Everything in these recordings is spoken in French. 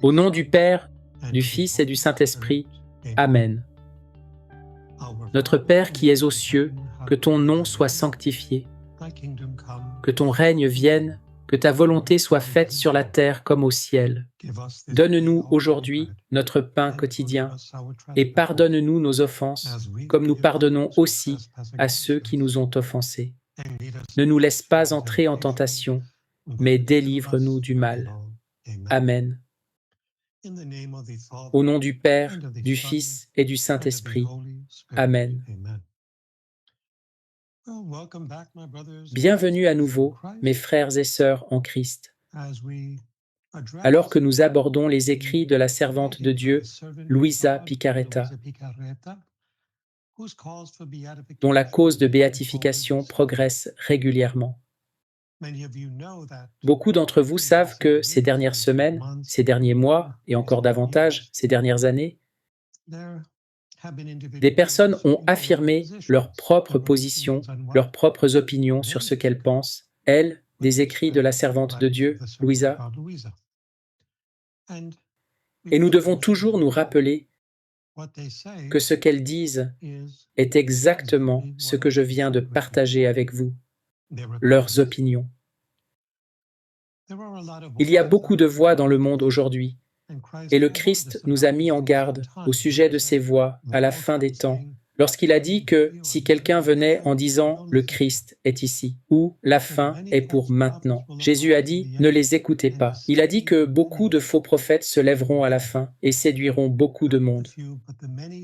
Au nom du Père, du Fils et du Saint-Esprit. Amen. Notre Père qui es aux cieux, que ton nom soit sanctifié, que ton règne vienne, que ta volonté soit faite sur la terre comme au ciel. Donne-nous aujourd'hui notre pain quotidien et pardonne-nous nos offenses, comme nous pardonnons aussi à ceux qui nous ont offensés. Ne nous laisse pas entrer en tentation, mais délivre-nous du mal. Amen. Au nom du Père, du Fils et du Saint-Esprit. Amen. Bienvenue à nouveau, mes frères et sœurs en Christ. Alors que nous abordons les écrits de la servante de Dieu, Luisa Picarreta, dont la cause de béatification progresse régulièrement. Beaucoup d'entre vous savent que ces dernières semaines, ces derniers mois, et encore davantage ces dernières années, des personnes ont affirmé leur propre position, leurs propres opinions sur ce qu'elles pensent, elles, des écrits de la servante de Dieu, Luisa. Et nous devons toujours nous rappeler que ce qu'elles disent est exactement ce que je viens de partager avec vous, leurs opinions. Il y a beaucoup de voix dans le monde aujourd'hui, et le Christ nous a mis en garde au sujet de ces voix à la fin des temps, lorsqu'il a dit que si quelqu'un venait en disant « le Christ est ici » ou « la fin est pour maintenant », Jésus a dit « ne les écoutez pas ». Il a dit que beaucoup de faux prophètes se lèveront à la fin et séduiront beaucoup de monde.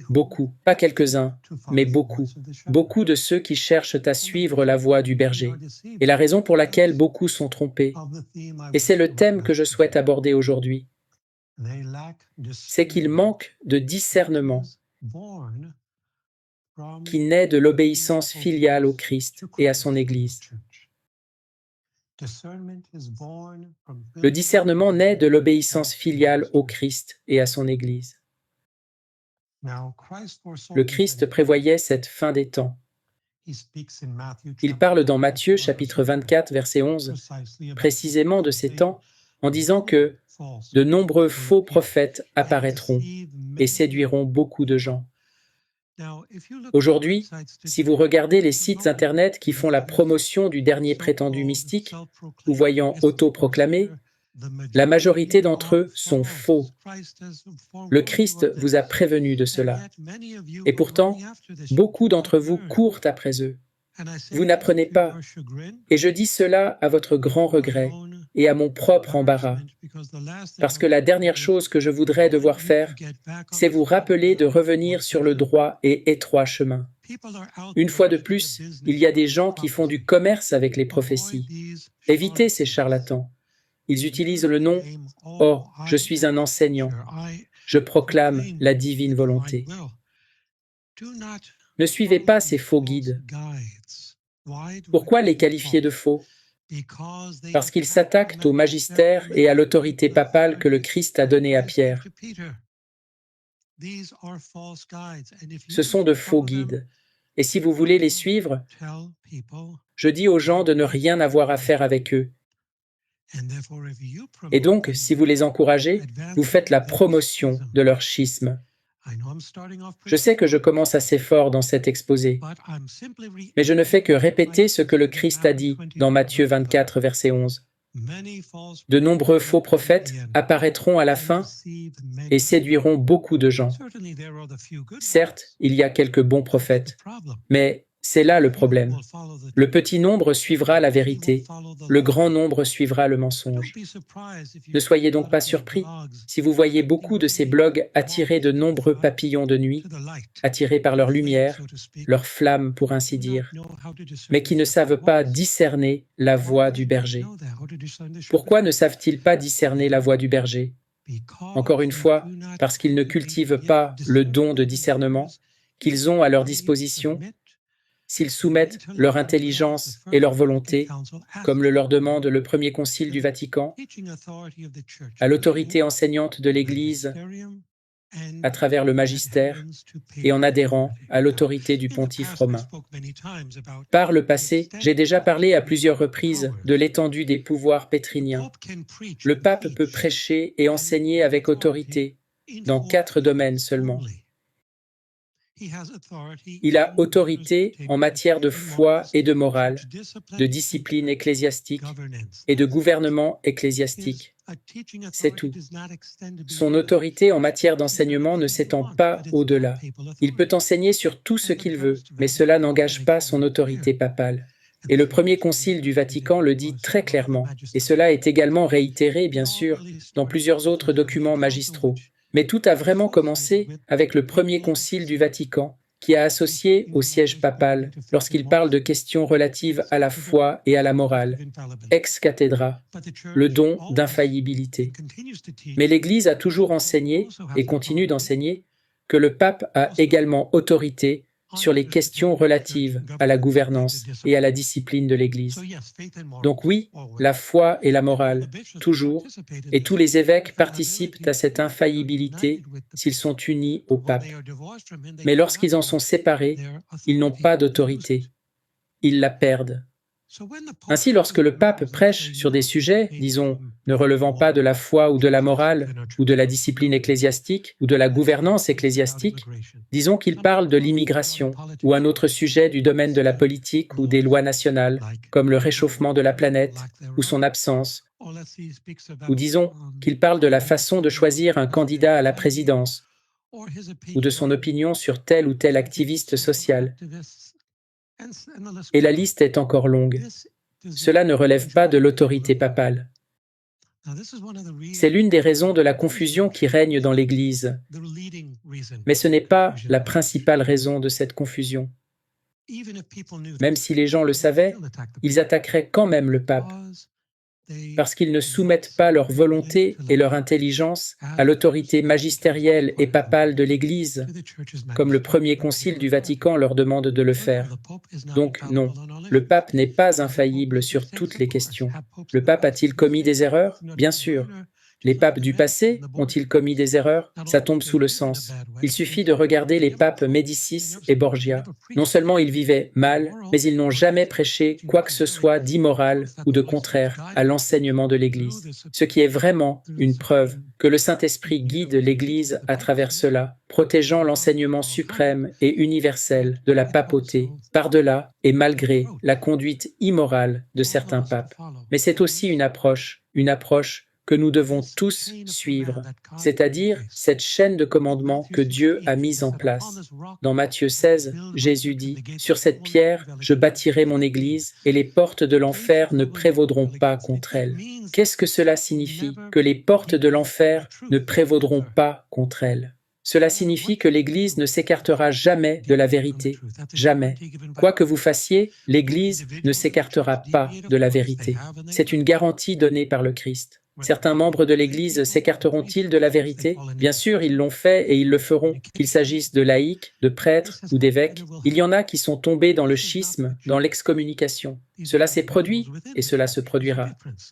Beaucoup, pas quelques-uns, mais beaucoup. Beaucoup de ceux qui cherchent à suivre la voie du berger. Et la raison pour laquelle beaucoup sont trompés, et c'est le thème que je souhaite aborder aujourd'hui, c'est qu'il manque de discernement qui naît de l'obéissance filiale au Christ et à son Église. Le discernement naît de l'obéissance filiale au Christ et à son Église. Le Christ prévoyait cette fin des temps. Il parle dans Matthieu chapitre 24, verset 11, précisément de ces temps, en disant que de nombreux faux prophètes apparaîtront et séduiront beaucoup de gens. Aujourd'hui, si vous regardez les sites internet qui font la promotion du dernier prétendu mystique, ou voyant autoproclamé, la majorité d'entre eux sont faux. Le Christ vous a prévenu de cela. Et pourtant, beaucoup d'entre vous courent après eux. Vous n'apprenez pas. Et je dis cela à votre grand regret et à mon propre embarras. Parce que la dernière chose que je voudrais devoir faire, c'est vous rappeler de revenir sur le droit et étroit chemin. Une fois de plus, il y a des gens qui font du commerce avec les prophéties. Évitez ces charlatans. Ils utilisent le nom « Oh, je suis un enseignant. Je proclame la divine volonté ». Ne suivez pas ces faux guides. Pourquoi les qualifier de faux? Parce qu'ils s'attaquent au magistère et à l'autorité papale que le Christ a donnée à Pierre. Ce sont de faux guides. Et si vous voulez les suivre, je dis aux gens de ne rien avoir à faire avec eux. Et donc, si vous les encouragez, vous faites la promotion de leur schisme. Je sais que je commence assez fort dans cet exposé, mais je ne fais que répéter ce que le Christ a dit dans Matthieu 24, verset 11. De nombreux faux prophètes apparaîtront à la fin et séduiront beaucoup de gens. Certes, il y a quelques bons prophètes, mais c'est là le problème. Le petit nombre suivra la vérité, le grand nombre suivra le mensonge. Ne soyez donc pas surpris si vous voyez beaucoup de ces blogs attirer de nombreux papillons de nuit, attirés par leur lumière, leur flamme pour ainsi dire, mais qui ne savent pas discerner la voix du berger. Pourquoi ne savent-ils pas discerner la voix du berger? Encore une fois, parce qu'ils ne cultivent pas le don de discernement qu'ils ont à leur disposition, s'ils soumettent leur intelligence et leur volonté, comme le leur demande le premier concile du Vatican, à l'autorité enseignante de l'Église à travers le magistère et en adhérant à l'autorité du pontife romain. Par le passé, j'ai déjà parlé à plusieurs reprises de l'étendue des pouvoirs pétriniens. Le pape peut prêcher et enseigner avec autorité dans 4 domaines seulement. Il a autorité en matière de foi et de morale, de discipline ecclésiastique et de gouvernement ecclésiastique. C'est tout. Son autorité en matière d'enseignement ne s'étend pas au-delà. Il peut enseigner sur tout ce qu'il veut, mais cela n'engage pas son autorité papale. Et le premier concile du Vatican le dit très clairement, et cela est également réitéré, bien sûr, dans plusieurs autres documents magistraux. Mais tout a vraiment commencé avec le premier concile du Vatican, qui a associé au siège papal lorsqu'il parle de questions relatives à la foi et à la morale, ex cathedra, le don d'infaillibilité. Mais l'Église a toujours enseigné, et continue d'enseigner, que le pape a également autorité sur les questions relatives à la gouvernance et à la discipline de l'Église. Donc oui, la foi et la morale, toujours, et tous les évêques participent à cette infaillibilité s'ils sont unis au pape. Mais lorsqu'ils en sont séparés, ils n'ont pas d'autorité. Ils la perdent. Ainsi, lorsque le pape prêche sur des sujets, disons, ne relevant pas de la foi ou de la morale, ou de la discipline ecclésiastique, ou de la gouvernance ecclésiastique, disons qu'il parle de l'immigration, ou un autre sujet du domaine de la politique ou des lois nationales, comme le réchauffement de la planète, ou son absence, ou disons qu'il parle de la façon de choisir un candidat à la présidence, ou de son opinion sur tel ou tel activiste social. Et la liste est encore longue. Cela ne relève pas de l'autorité papale. C'est l'une des raisons de la confusion qui règne dans l'Église. Mais ce n'est pas la principale raison de cette confusion. Même si les gens le savaient, ils attaqueraient quand même le pape, parce qu'ils ne soumettent pas leur volonté et leur intelligence à l'autorité magistérielle et papale de l'Église, comme le premier concile du Vatican leur demande de le faire. Donc non, le pape n'est pas infaillible sur toutes les questions. Le pape a-t-il commis des erreurs? Bien sûr. Les papes du passé ont-ils commis des erreurs? Ça tombe sous le sens. Il suffit de regarder les papes Médicis et Borgia. Non seulement ils vivaient mal, mais ils n'ont jamais prêché quoi que ce soit d'immoral ou de contraire à l'enseignement de l'Église. Ce qui est vraiment une preuve que le Saint-Esprit guide l'Église à travers cela, protégeant l'enseignement suprême et universel de la papauté, par-delà et malgré la conduite immorale de certains papes. Mais c'est aussi une approche que nous devons tous suivre, c'est-à-dire cette chaîne de commandements que Dieu a mise en place. Dans Matthieu 16, Jésus dit « Sur cette pierre, je bâtirai mon église, et les portes de l'enfer ne prévaudront pas contre elle. » Qu'est-ce que cela signifie? Que les portes de l'enfer ne prévaudront pas contre elle. Cela signifie que l'Église ne s'écartera jamais de la vérité, jamais. Quoi que vous fassiez, l'Église ne s'écartera pas de la vérité. C'est une garantie donnée par le Christ. Certains membres de l'Église s'écarteront-ils de la vérité? Bien sûr, ils l'ont fait et ils le feront, qu'il s'agisse de laïcs, de prêtres ou d'évêques. Il y en a qui sont tombés dans le schisme, dans l'excommunication. Cela s'est produit et cela se produira.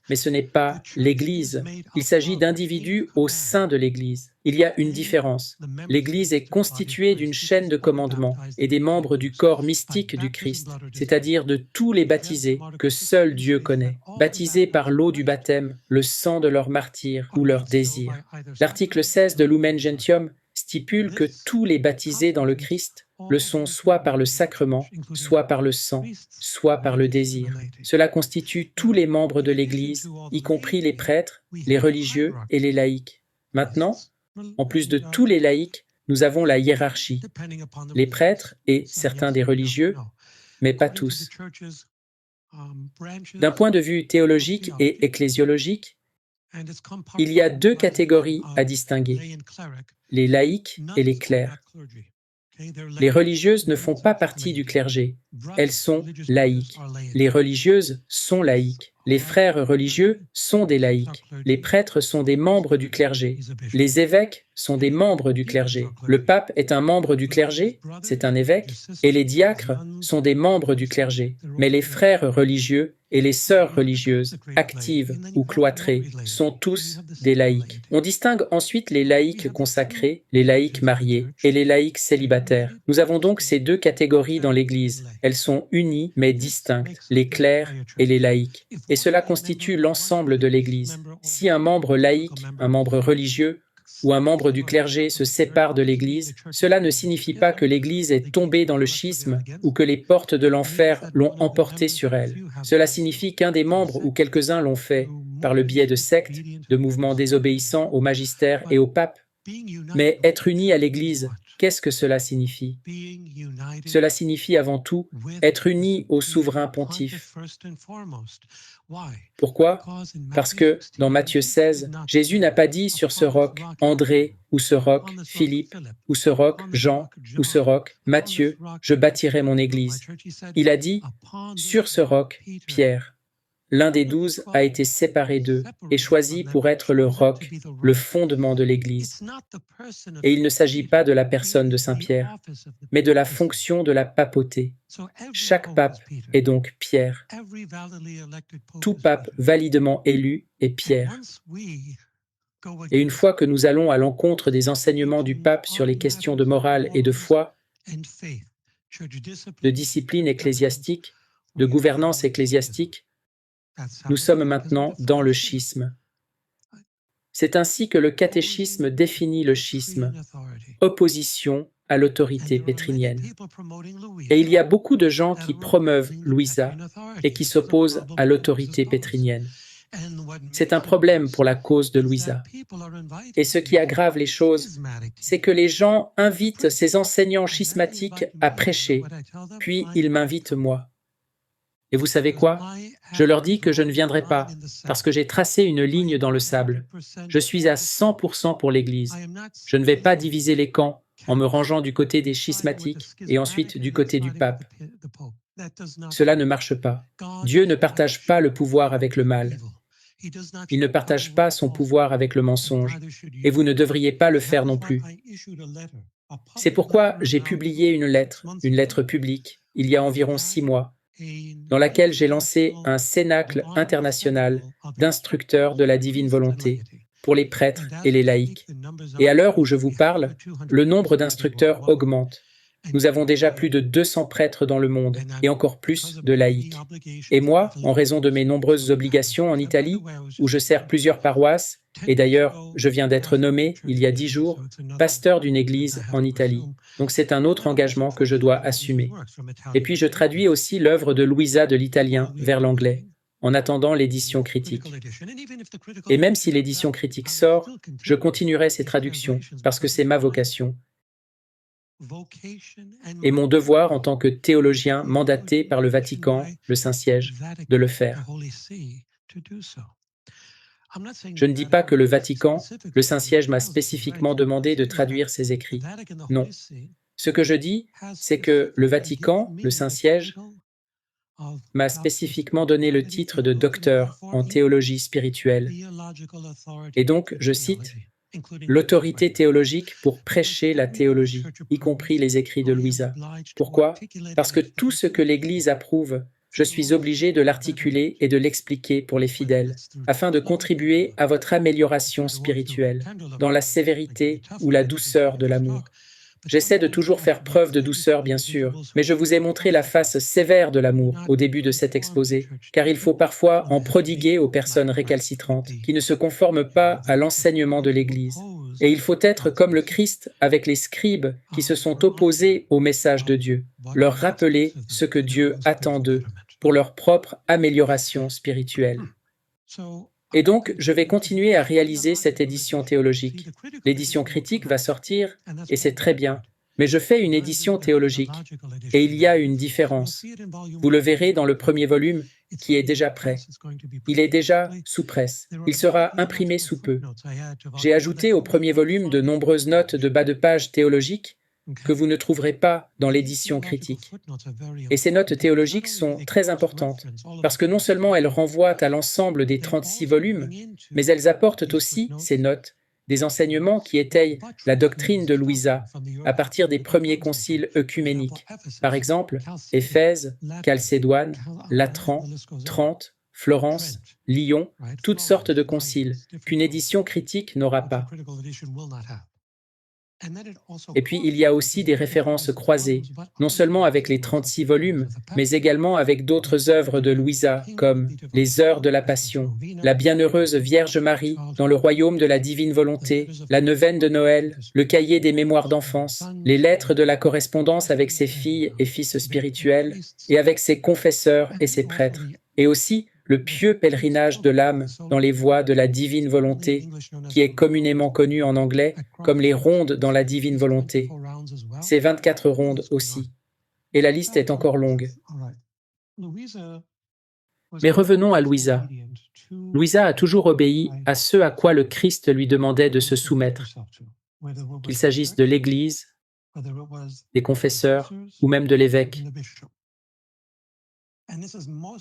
Mais ce n'est pas l'Église. Il s'agit d'individus au sein de l'Église. Il y a une différence. L'Église est constituée d'une chaîne de commandements et des membres du corps mystique du Christ, c'est-à-dire de tous les baptisés que seul Dieu connaît, baptisés par l'eau du baptême, le sang de leur martyr ou leur désir. L'article 16 de Lumen Gentium stipule que tous les baptisés dans le Christ le sont soit par le sacrement, soit par le sang, soit par le désir. Cela constitue tous les membres de l'Église, y compris les prêtres, les religieux et les laïcs. Maintenant, en plus de tous les laïcs, nous avons la hiérarchie, les prêtres et certains des religieux, mais pas tous. D'un point de vue théologique et ecclésiologique, il y a 2 catégories à distinguer, les laïcs et les clercs. Les religieuses ne font pas partie du clergé, elles sont laïques. Les religieuses sont laïques. Les frères religieux sont des laïcs. Les prêtres sont des membres du clergé. Les évêques sont des membres du clergé. Le pape est un membre du clergé, c'est un évêque, et les diacres sont des membres du clergé. Mais les frères religieux et les sœurs religieuses, actives ou cloîtrées, sont tous des laïcs. On distingue ensuite les laïcs consacrés, les laïcs mariés et les laïcs célibataires. Nous avons donc ces deux catégories dans l'Église. Elles sont unies mais distinctes, les clercs et les laïcs. Et cela constitue l'ensemble de l'Église. Si un membre laïque, un membre religieux, ou un membre du clergé se sépare de l'Église, cela ne signifie pas que l'Église est tombée dans le schisme ou que les portes de l'enfer l'ont emporté sur elle. Cela signifie qu'un des membres ou quelques-uns l'ont fait par le biais de sectes, de mouvements désobéissants au magistère et au pape. Mais être uni à l'Église, qu'est-ce que cela signifie? Cela signifie avant tout être uni au souverain pontife. Pourquoi? Parce que, dans Matthieu 16, Jésus n'a pas dit sur ce roc André, ou ce roc Philippe, ou ce roc Jean, ou ce roc Matthieu, je bâtirai mon église. Il a dit sur ce roc Pierre. L'un des 12 a été séparé d'eux et choisi pour être le roc, le fondement de l'Église. Et il ne s'agit pas de la personne de Saint Pierre, mais de la fonction de la papauté. Chaque pape est donc Pierre. Tout pape validement élu est Pierre. Et une fois que nous allons à l'encontre des enseignements du pape sur les questions de morale et de foi, de discipline ecclésiastique, de gouvernance ecclésiastique, nous sommes maintenant dans le schisme. C'est ainsi que le catéchisme définit le schisme, opposition à l'autorité pétrinienne. Et il y a beaucoup de gens qui promeuvent Louisa et qui s'opposent à l'autorité pétrinienne. C'est un problème pour la cause de Louisa. Et ce qui aggrave les choses, c'est que les gens invitent ces enseignants schismatiques à prêcher, puis ils m'invitent moi. Et vous savez quoi? Je leur dis que je ne viendrai pas, parce que j'ai tracé une ligne dans le sable. Je suis à 100% pour l'Église. Je ne vais pas diviser les camps en me rangeant du côté des schismatiques et ensuite du côté du pape. Cela ne marche pas. Dieu ne partage pas le pouvoir avec le mal. Il ne partage pas son pouvoir avec le mensonge, et vous ne devriez pas le faire non plus. C'est pourquoi j'ai publié une lettre publique, il y a environ 6 mois, dans laquelle j'ai lancé un cénacle international d'instructeurs de la divine volonté pour les prêtres et les laïcs. Et à l'heure où je vous parle, le nombre d'instructeurs augmente. Nous avons déjà plus de 200 prêtres dans le monde et encore plus de laïcs. Et moi, en raison de mes nombreuses obligations en Italie, où je sers plusieurs paroisses, et d'ailleurs, je viens d'être nommé, il y a 10 jours, pasteur d'une église en Italie. Donc c'est un autre engagement que je dois assumer. Et puis je traduis aussi l'œuvre de Louisa de l'italien vers l'anglais, en attendant l'édition critique. Et même si l'édition critique sort, je continuerai ces traductions, parce que c'est ma vocation, et mon devoir en tant que théologien mandaté par le Vatican, le Saint-Siège, de le faire. Je ne dis pas que le Vatican, le Saint-Siège m'a spécifiquement demandé de traduire ces écrits. Non. Ce que je dis, c'est que le Vatican, le Saint-Siège, m'a spécifiquement donné le titre de docteur en théologie spirituelle. Et donc, je cite, l'autorité théologique pour prêcher la théologie, y compris les écrits de Louisa. Pourquoi? Parce que tout ce que l'Église approuve, je suis obligé de l'articuler et de l'expliquer pour les fidèles, afin de contribuer à votre amélioration spirituelle, dans la sévérité ou la douceur de l'amour. J'essaie de toujours faire preuve de douceur, bien sûr, mais je vous ai montré la face sévère de l'amour au début de cet exposé, car il faut parfois en prodiguer aux personnes récalcitrantes, qui ne se conforment pas à l'enseignement de l'Église. Et il faut être comme le Christ avec les scribes qui se sont opposés au message de Dieu, leur rappeler ce que Dieu attend d'eux pour leur propre amélioration spirituelle. Et donc, je vais continuer à réaliser cette édition théologique. L'édition critique va sortir, et c'est très bien. Mais je fais une édition théologique, et il y a une différence. Vous le verrez dans le premier volume, qui est déjà prêt. Il est déjà sous presse. Il sera imprimé sous peu. J'ai ajouté au premier volume de nombreuses notes de bas de page théologiques que vous ne trouverez pas dans l'édition critique. Et ces notes théologiques sont très importantes, parce que non seulement elles renvoient à l'ensemble des 36 volumes, mais elles apportent aussi, ces notes, des enseignements qui étayent la doctrine de Louisa à partir des premiers conciles œcuméniques, par exemple Éphèse, Chalcédoine, Latran, Trente, Florence, Lyon, toutes sortes de conciles qu'une édition critique n'aura pas. Et puis il y a aussi des références croisées, non seulement avec les 36 volumes, mais également avec d'autres œuvres de Louisa, comme Les Heures de la Passion, La Bienheureuse Vierge Marie dans le royaume de la divine volonté, la Neuvaine de Noël, le Cahier des mémoires d'enfance, les lettres de la correspondance avec ses filles et fils spirituels, et avec ses confesseurs et ses prêtres, et aussi le pieux pèlerinage de l'âme dans les voies de la divine volonté, qui est communément connu en anglais comme les rondes dans la divine volonté. C'est 24 rondes aussi. Et la liste est encore longue. Mais revenons à Louisa. Louisa a toujours obéi à ce à quoi le Christ lui demandait de se soumettre, qu'il s'agisse de l'Église, des confesseurs ou même de l'évêque.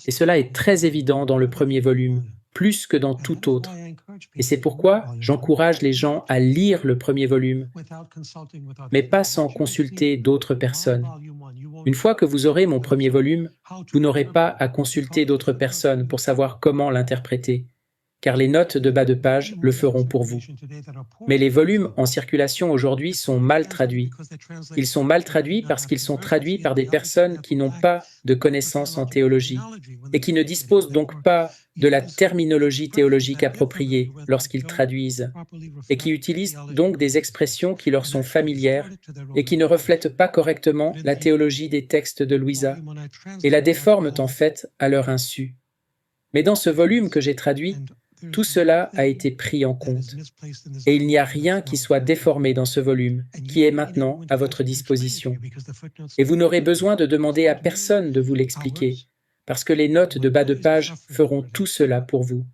Et cela est très évident dans le premier volume, plus que dans tout autre. Et c'est pourquoi j'encourage les gens à lire le premier volume, mais pas sans consulter d'autres personnes. Une fois que vous aurez mon premier volume, vous n'aurez pas à consulter d'autres personnes pour savoir comment l'interpréter, car les notes de bas de page le feront pour vous. Mais les volumes en circulation aujourd'hui sont mal traduits. Ils sont mal traduits parce qu'ils sont traduits par des personnes qui n'ont pas de connaissances en théologie et qui ne disposent donc pas de la terminologie théologique appropriée lorsqu'ils traduisent et qui utilisent donc des expressions qui leur sont familières et qui ne reflètent pas correctement la théologie des textes de Louisa et la déforment en fait à leur insu. Mais dans ce volume que j'ai traduit, tout cela a été pris en compte. Et il n'y a rien qui soit déformé dans ce volume, qui est maintenant à votre disposition. Et vous n'aurez besoin de demander à personne de vous l'expliquer, parce que les notes de bas de page feront tout cela pour vous.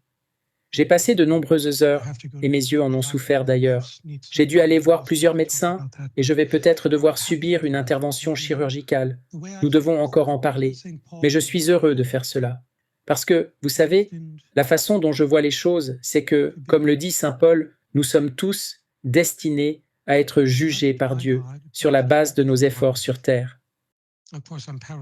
J'ai passé de nombreuses heures, et mes yeux en ont souffert d'ailleurs. J'ai dû aller voir plusieurs médecins, et je vais peut-être devoir subir une intervention chirurgicale. Nous devons encore en parler, mais je suis heureux de faire cela. Parce que, vous savez, la façon dont je vois les choses, c'est que, comme le dit saint Paul, nous sommes tous destinés à être jugés par Dieu sur la base de nos efforts sur terre.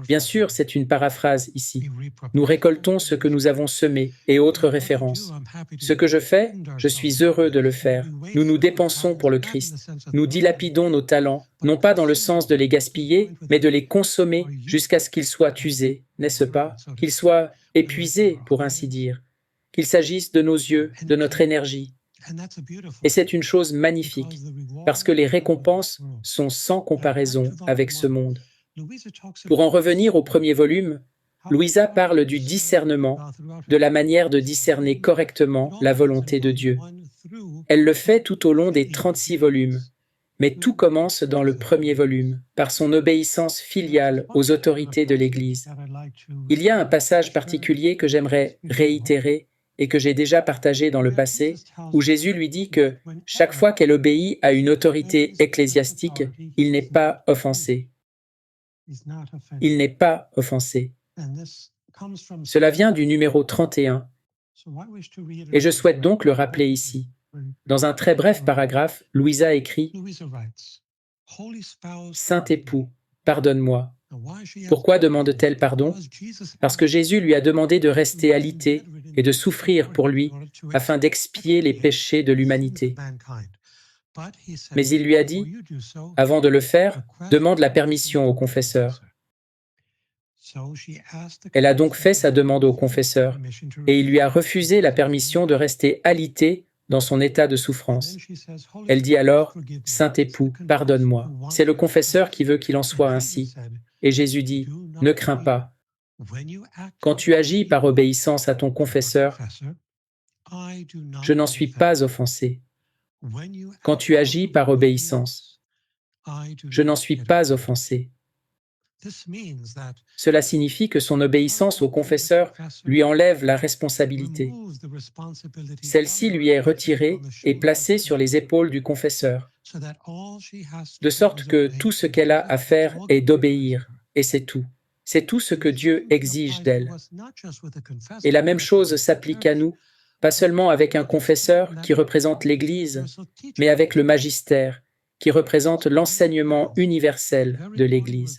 Bien sûr, c'est une paraphrase ici. Nous récoltons ce que nous avons semé et autres références. Ce que je fais, je suis heureux de le faire. Nous nous dépensons pour le Christ. Nous dilapidons nos talents, non pas dans le sens de les gaspiller, mais de les consommer jusqu'à ce qu'ils soient usés, n'est-ce pas? Qu'ils soient épuisés, pour ainsi dire. Qu'il s'agisse de nos yeux, de notre énergie. Et c'est une chose magnifique, parce que les récompenses sont sans comparaison avec ce monde. Pour en revenir au premier volume, Louisa parle du discernement, de la manière de discerner correctement la volonté de Dieu. Elle le fait tout au long des 36 volumes, mais tout commence dans le premier volume, par son obéissance filiale aux autorités de l'Église. Il y a un passage particulier que j'aimerais réitérer et que j'ai déjà partagé dans le passé, où Jésus lui dit que chaque fois qu'elle obéit à une autorité ecclésiastique, il n'est pas offensé. Il n'est pas offensé. Cela vient du numéro 31, et je souhaite donc le rappeler ici. Dans un très bref paragraphe, Louisa écrit « Saint époux, pardonne-moi. » Pourquoi demande-t-elle pardon? Parce que Jésus lui a demandé de rester alité et de souffrir pour lui afin d'expier les péchés de l'humanité. Mais il lui a dit, avant de le faire, demande la permission au confesseur. Elle a donc fait sa demande au confesseur, et il lui a refusé la permission de rester alité dans son état de souffrance. Elle dit alors, « Saint époux, pardonne-moi. » C'est le confesseur qui veut qu'il en soit ainsi. Et Jésus dit, « Ne crains pas. Quand tu agis par obéissance à ton confesseur, je n'en suis pas offensé. Quand tu agis par obéissance, je n'en suis pas offensé. » Cela signifie que son obéissance au confesseur lui enlève la responsabilité. Celle-ci lui est retirée et placée sur les épaules du confesseur, de sorte que tout ce qu'elle a à faire est d'obéir, et c'est tout. C'est tout ce que Dieu exige d'elle. Et la même chose s'applique à nous, pas seulement avec un confesseur qui représente l'Église, mais avec le magistère, qui représente l'enseignement universel de l'Église.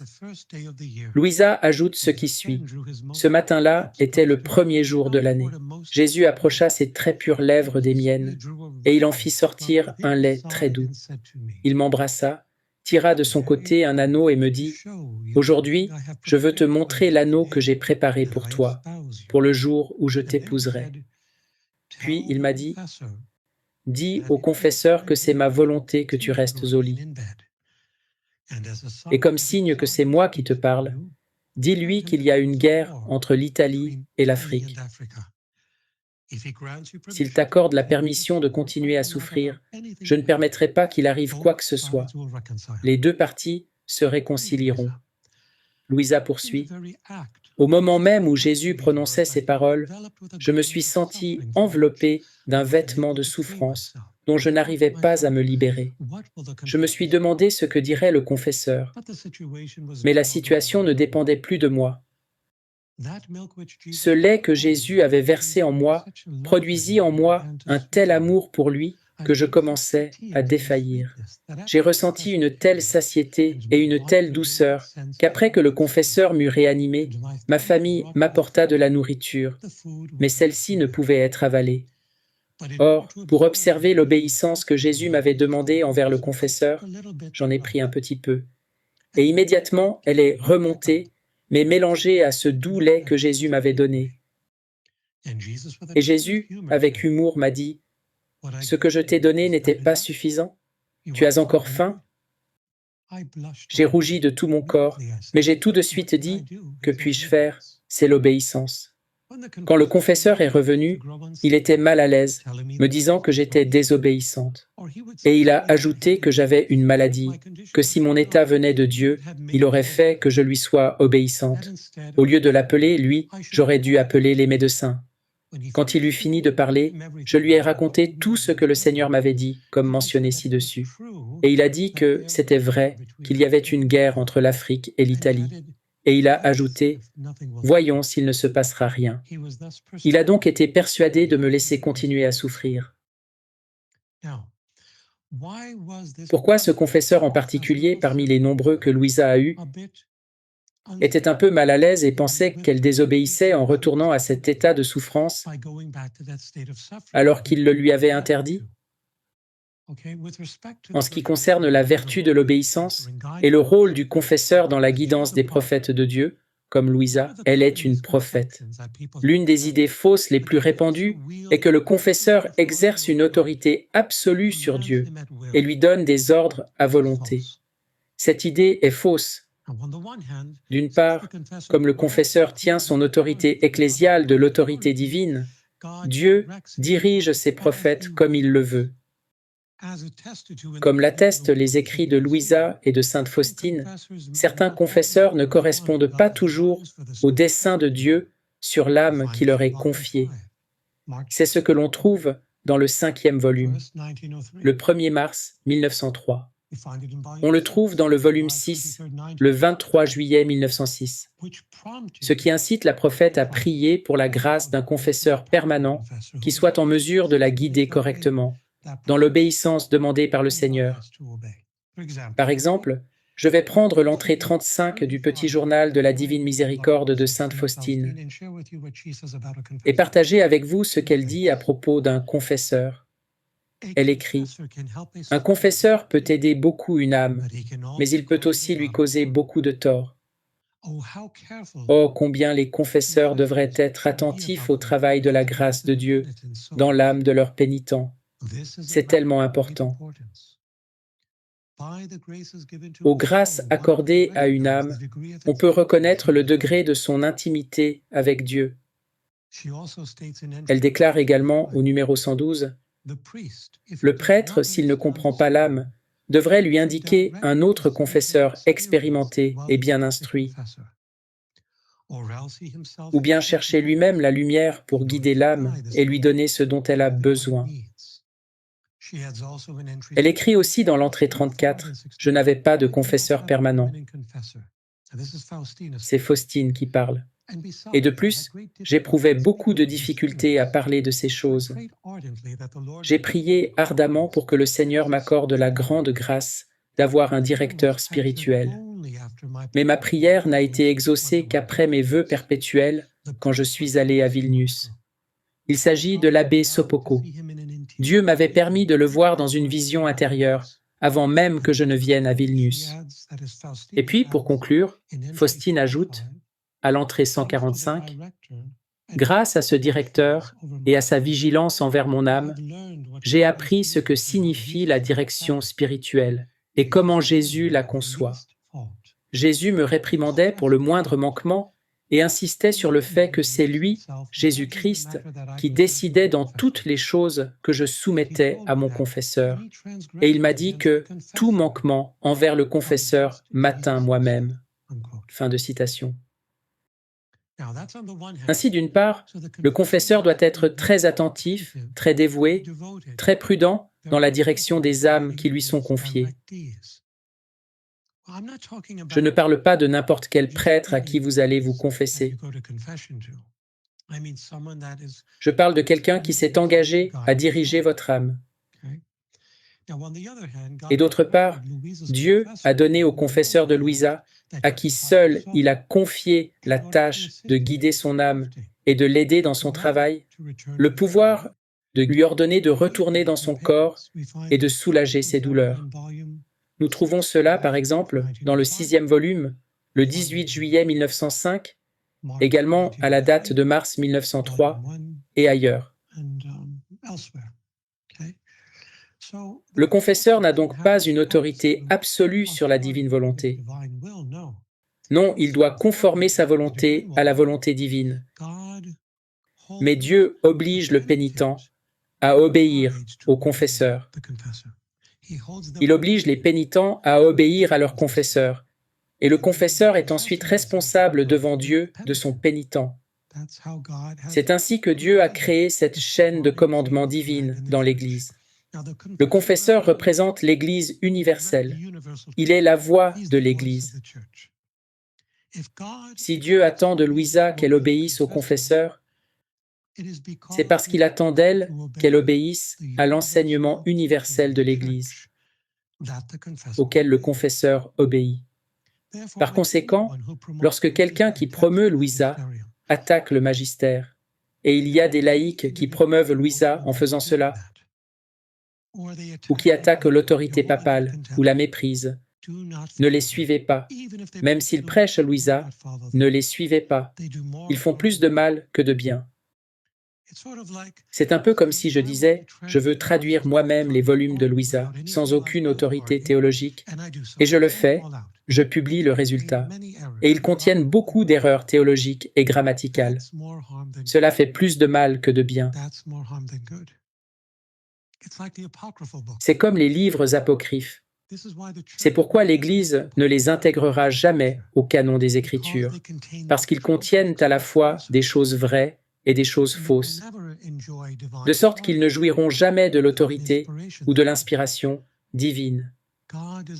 Louisa ajoute ce qui suit. Ce matin-là était le premier jour de l'année. Jésus approcha ses très pures lèvres des miennes, et il en fit sortir un lait très doux. Il m'embrassa, tira de son côté un anneau et me dit « Aujourd'hui, je veux te montrer l'anneau que j'ai préparé pour toi, pour le jour où je t'épouserai. » Puis il m'a dit « Dis au confesseur que c'est ma volonté que tu restes au lit. Et comme signe que c'est moi qui te parle, dis-lui qu'il y a une guerre entre l'Italie et l'Afrique. S'il t'accorde la permission de continuer à souffrir, je ne permettrai pas qu'il arrive quoi que ce soit. Les deux parties se réconcilieront. » Louisa poursuit. Au moment même où Jésus prononçait ces paroles, je me suis senti enveloppé d'un vêtement de souffrance dont je n'arrivais pas à me libérer. Je me suis demandé ce que dirait le confesseur, mais la situation ne dépendait plus de moi. Ce lait que Jésus avait versé en moi produisit en moi un tel amour pour lui que je commençais à défaillir. J'ai ressenti une telle satiété et une telle douceur qu'après que le confesseur m'eut réanimé, ma famille m'apporta de la nourriture, mais celle-ci ne pouvait être avalée. Or, pour observer l'obéissance que Jésus m'avait demandée envers le confesseur, j'en ai pris un petit peu. Et immédiatement, elle est remontée, mais mélangée à ce doux lait que Jésus m'avait donné. Et Jésus, avec humour, m'a dit « Ce que je t'ai donné n'était pas suffisant? Tu as encore faim ?» J'ai rougi de tout mon corps, mais j'ai tout de suite dit « Que puis-je faire? C'est l'obéissance. » Quand le confesseur est revenu, il était mal à l'aise, me disant que j'étais désobéissante. Et il a ajouté que j'avais une maladie, que si mon état venait de Dieu, il aurait fait que je lui sois obéissante. Au lieu de l'appeler, lui, j'aurais dû appeler les médecins. Quand il eut fini de parler, je lui ai raconté tout ce que le Seigneur m'avait dit, comme mentionné ci-dessus. Et il a dit que c'était vrai, qu'il y avait une guerre entre l'Afrique et l'Italie. Et il a ajouté « Voyons s'il ne se passera rien. » Il a donc été persuadé de me laisser continuer à souffrir. Pourquoi ce confesseur en particulier, parmi les nombreux que Louisa a eus, était un peu mal à l'aise et pensait qu'elle désobéissait en retournant à cet état de souffrance alors qu'il le lui avait interdit? En ce qui concerne la vertu de l'obéissance et le rôle du confesseur dans la guidance des prophètes de Dieu, comme Louisa, elle est une prophète. L'une des idées fausses les plus répandues est que le confesseur exerce une autorité absolue sur Dieu et lui donne des ordres à volonté. Cette idée est fausse. D'une part, comme le confesseur tient son autorité ecclésiale de l'autorité divine, Dieu dirige ses prophètes comme il le veut. Comme l'attestent les écrits de Louisa et de sainte Faustine, certains confesseurs ne correspondent pas toujours au dessein de Dieu sur l'âme qui leur est confiée. C'est ce que l'on trouve dans le 5e volume, le 1er mars 1903. On le trouve dans le volume 6, le 23 juillet 1906, ce qui incite la prophète à prier pour la grâce d'un confesseur permanent qui soit en mesure de la guider correctement, dans l'obéissance demandée par le Seigneur. Par exemple, je vais prendre l'entrée 35 du petit journal de la Divine Miséricorde de sainte Faustine et partager avec vous ce qu'elle dit à propos d'un confesseur. Elle écrit « Un confesseur peut aider beaucoup une âme, mais il peut aussi lui causer beaucoup de tort. Oh, combien les confesseurs devraient être attentifs au travail de la grâce de Dieu dans l'âme de leurs pénitents. C'est tellement important. Aux grâces accordées à une âme, on peut reconnaître le degré de son intimité avec Dieu. » Elle déclare également au numéro 112 « Le prêtre, s'il ne comprend pas l'âme, devrait lui indiquer un autre confesseur expérimenté et bien instruit, ou bien chercher lui-même la lumière pour guider l'âme et lui donner ce dont elle a besoin. » Elle écrit aussi dans l'entrée 34 « Je n'avais pas de confesseur permanent. » C'est Faustine qui parle. Et de plus, j'éprouvais beaucoup de difficultés à parler de ces choses. J'ai prié ardemment pour que le Seigneur m'accorde la grande grâce d'avoir un directeur spirituel. Mais ma prière n'a été exaucée qu'après mes vœux perpétuels quand je suis allé à Vilnius. Il s'agit de l'abbé Sopoko. Dieu m'avait permis de le voir dans une vision intérieure, avant même que je ne vienne à Vilnius. Et puis, pour conclure, Faustine ajoute, à l'entrée 145, « Grâce à ce directeur et à sa vigilance envers mon âme, j'ai appris ce que signifie la direction spirituelle et comment Jésus la conçoit. Jésus me réprimandait pour le moindre manquement et insistait sur le fait que c'est lui, Jésus-Christ, qui décidait dans toutes les choses que je soumettais à mon confesseur. Et il m'a dit que tout manquement envers le confesseur m'atteint moi-même. » Fin de citation. Ainsi, d'une part, le confesseur doit être très attentif, très dévoué, très prudent dans la direction des âmes qui lui sont confiées. Je ne parle pas de n'importe quel prêtre à qui vous allez vous confesser. Je parle de quelqu'un qui s'est engagé à diriger votre âme. Et d'autre part, Dieu a donné au confesseur de Louisa, à qui seul il a confié la tâche de guider son âme et de l'aider dans son travail, le pouvoir de lui ordonner de retourner dans son corps et de soulager ses douleurs. Nous trouvons cela, par exemple, dans le 6e volume, le 18 juillet 1905, également à la date de mars 1903, et ailleurs. Le confesseur n'a donc pas une autorité absolue sur la divine volonté. Non, il doit conformer sa volonté à la volonté divine. Mais Dieu oblige le pénitent à obéir au confesseur. Il oblige les pénitents à obéir à leur confesseur, et le confesseur est ensuite responsable devant Dieu de son pénitent. C'est ainsi que Dieu a créé cette chaîne de commandements divines dans l'Église. Le confesseur représente l'Église universelle. Il est la voix de l'Église. Si Dieu attend de Louisa qu'elle obéisse au confesseur, c'est parce qu'il attend d'elle qu'elle obéisse à l'enseignement universel de l'Église, auquel le confesseur obéit. Par conséquent, lorsque quelqu'un qui promeut Louisa attaque le magistère, et il y a des laïcs qui promeuvent Louisa en faisant cela, ou qui attaquent l'autorité papale ou la méprisent, ne les suivez pas. Même s'ils prêchent Louisa, ne les suivez pas. Ils font plus de mal que de bien. C'est un peu comme si je disais « je veux traduire moi-même les volumes de Louisa sans aucune autorité théologique » et je le fais, je publie le résultat. Et ils contiennent beaucoup d'erreurs théologiques et grammaticales. Cela fait plus de mal que de bien. C'est comme les livres apocryphes. C'est pourquoi l'Église ne les intégrera jamais au canon des Écritures, parce qu'ils contiennent à la fois des choses vraies et des choses fausses, de sorte qu'ils ne jouiront jamais de l'autorité ou de l'inspiration divine.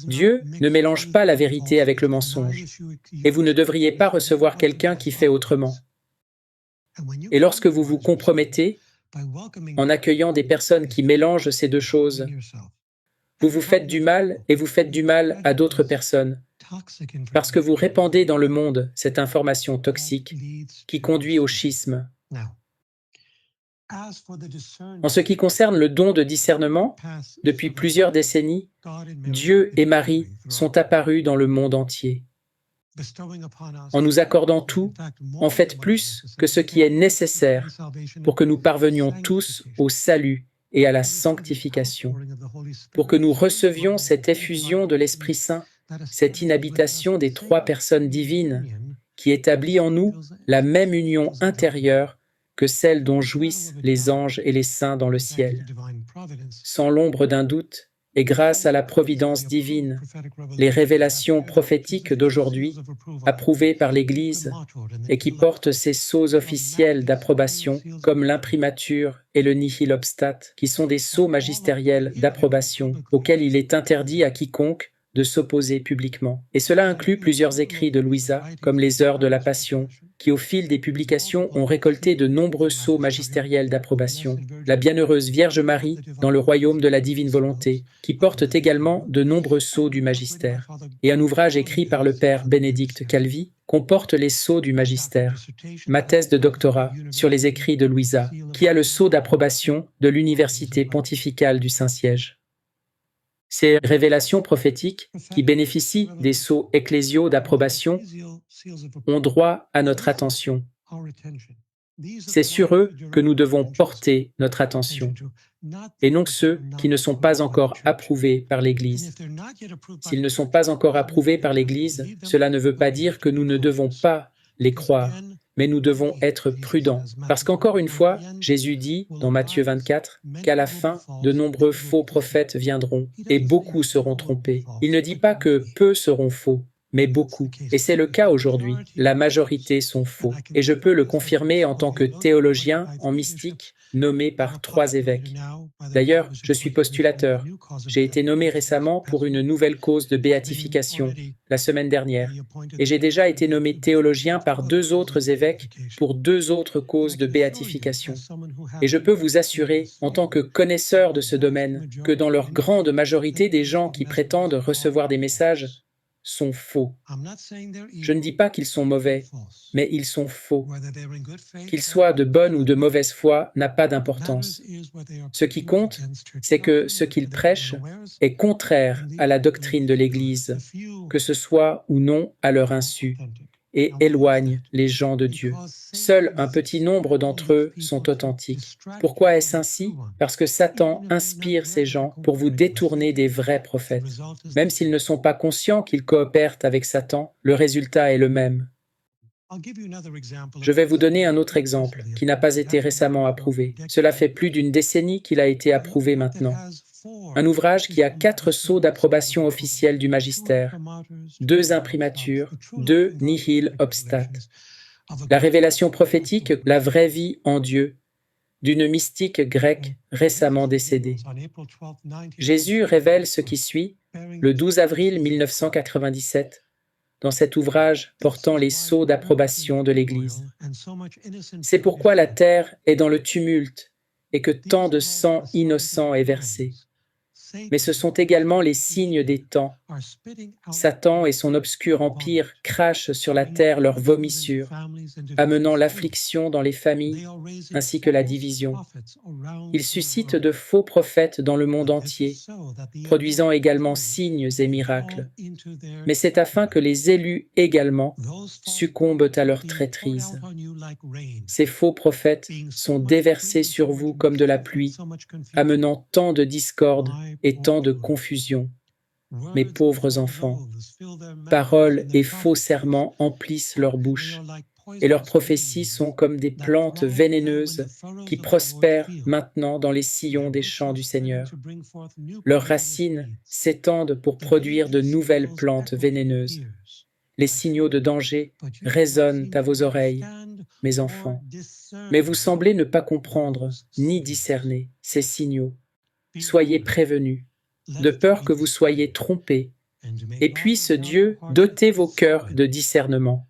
Dieu ne mélange pas la vérité avec le mensonge, et vous ne devriez pas recevoir quelqu'un qui fait autrement. Et lorsque vous vous compromettez, en accueillant des personnes qui mélangent ces deux choses, vous vous faites du mal et vous faites du mal à d'autres personnes, parce que vous répandez dans le monde cette information toxique qui conduit au schisme. En ce qui concerne le don de discernement, depuis plusieurs décennies, Dieu et Marie sont apparus dans le monde entier. En nous accordant tout, en fait plus que ce qui est nécessaire pour que nous parvenions tous au salut et à la sanctification, pour que nous recevions cette effusion de l'Esprit Saint, cette inhabitation des trois personnes divines qui établit en nous la même union intérieure que celle dont jouissent les anges et les saints dans le ciel. Sans l'ombre d'un doute, et grâce à la providence divine, les révélations prophétiques d'aujourd'hui, approuvées par l'Église, et qui portent ces sceaux officiels d'approbation, comme l'imprimature et le nihil obstat, qui sont des sceaux magistériels d'approbation, auxquels il est interdit à quiconque de s'opposer publiquement. Et cela inclut plusieurs écrits de Louisa, comme les Heures de la Passion, qui au fil des publications ont récolté de nombreux sceaux magistériels d'approbation, la Bienheureuse Vierge Marie dans le royaume de la divine volonté, qui porte également de nombreux sceaux du magistère, et un ouvrage écrit par le père Bénédicte Calvi comporte les sceaux du magistère, ma thèse de doctorat sur les écrits de Louisa, qui a le sceau d'approbation de l'Université pontificale du Saint-Siège. Ces révélations prophétiques, qui bénéficient des sceaux ecclésiaux d'approbation, ont droit à notre attention. C'est sur eux que nous devons porter notre attention, et non ceux qui ne sont pas encore approuvés par l'Église. S'ils ne sont pas encore approuvés par l'Église, cela ne veut pas dire que nous ne devons pas les croire, mais nous devons être prudents. Parce qu'encore une fois, Jésus dit, dans Matthieu 24, qu'à la fin, de nombreux faux prophètes viendront, et beaucoup seront trompés. Il ne dit pas que peu seront faux, mais beaucoup. Et c'est le cas aujourd'hui. La majorité sont faux. Et je peux le confirmer en tant que théologien en mystique, nommé par 3 évêques. D'ailleurs, je suis postulateur. J'ai été nommé récemment pour une nouvelle cause de béatification, la semaine dernière, et j'ai déjà été nommé théologien par 2 autres évêques pour 2 autres causes de béatification. Et je peux vous assurer, en tant que connaisseur de ce domaine, que dans leur grande majorité, des gens qui prétendent recevoir des messages sont faux. Je ne dis pas qu'ils sont mauvais, mais ils sont faux. Qu'ils soient de bonne ou de mauvaise foi n'a pas d'importance. Ce qui compte, c'est que ce qu'ils prêchent est contraire à la doctrine de l'Église, que ce soit ou non à leur insu, et éloigne les gens de Dieu. Seul un petit nombre d'entre eux sont authentiques. Pourquoi est-ce ainsi? Parce que Satan inspire ces gens pour vous détourner des vrais prophètes. Même s'ils ne sont pas conscients qu'ils coopèrent avec Satan, le résultat est le même. Je vais vous donner un autre exemple qui n'a pas été récemment approuvé. Cela fait plus d'une décennie qu'il a été approuvé maintenant. Un ouvrage qui a 4 sceaux d'approbation officielle du magistère, 2 imprimatures, 2 nihil obstat. La révélation prophétique, la vraie vie en Dieu, d'une mystique grecque récemment décédée. Jésus révèle ce qui suit, le 12 avril 1997, dans cet ouvrage portant les sceaux d'approbation de l'Église. C'est pourquoi la terre est dans le tumulte et que tant de sang innocent est versé. Mais ce sont également les signes des temps. Satan et son obscur empire crachent sur la terre leur vomissure, amenant l'affliction dans les familles ainsi que la division. Il suscite de faux prophètes dans le monde entier, produisant également signes et miracles. Mais c'est afin que les élus également succombent à leur traîtrise. Ces faux prophètes sont déversés sur vous comme de la pluie, amenant tant de discorde et tant de confusion. Mes pauvres enfants, paroles et faux serments emplissent leur bouche, et leurs prophéties sont comme des plantes vénéneuses qui prospèrent maintenant dans les sillons des champs du Seigneur. Leurs racines s'étendent pour produire de nouvelles plantes vénéneuses. Les signaux de danger résonnent à vos oreilles, mes enfants. Mais vous semblez ne pas comprendre ni discerner ces signaux. Soyez prévenus, de peur que vous soyez trompés, et puisse Dieu doter vos cœurs de discernement,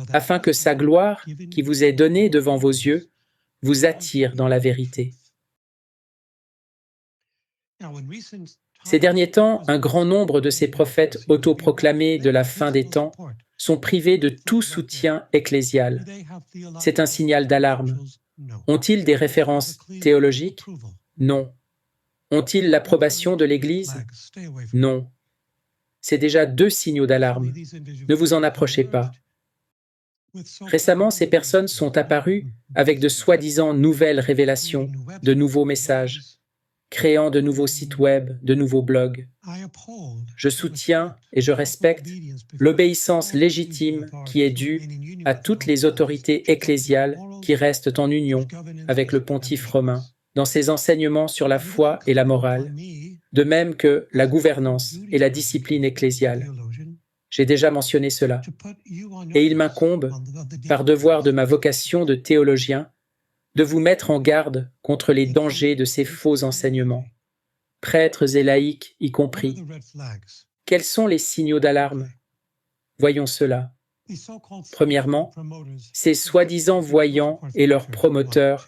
afin que sa gloire, qui vous est donnée devant vos yeux, vous attire dans la vérité. Ces derniers temps, un grand nombre de ces prophètes autoproclamés de la fin des temps sont privés de tout soutien ecclésial. C'est un signal d'alarme. Ont-ils des références théologiques? Non. Ont-ils l'approbation de l'Église? Non. C'est déjà 2 signaux d'alarme. Ne vous en approchez pas. Récemment, ces personnes sont apparues avec de soi-disant nouvelles révélations, de nouveaux messages, créant de nouveaux sites web, de nouveaux blogs. Je soutiens et je respecte l'obéissance légitime qui est due à toutes les autorités ecclésiales qui restent en union avec le pontife romain dans ses enseignements sur la foi et la morale, de même que la gouvernance et la discipline ecclésiale. J'ai déjà mentionné cela. Et il m'incombe, par devoir de ma vocation de théologien, de vous mettre en garde contre les dangers de ces faux enseignements, prêtres et laïcs y compris. Quels sont les signaux d'alarme? Voyons cela. Premièrement, ces soi-disant voyants et leurs promoteurs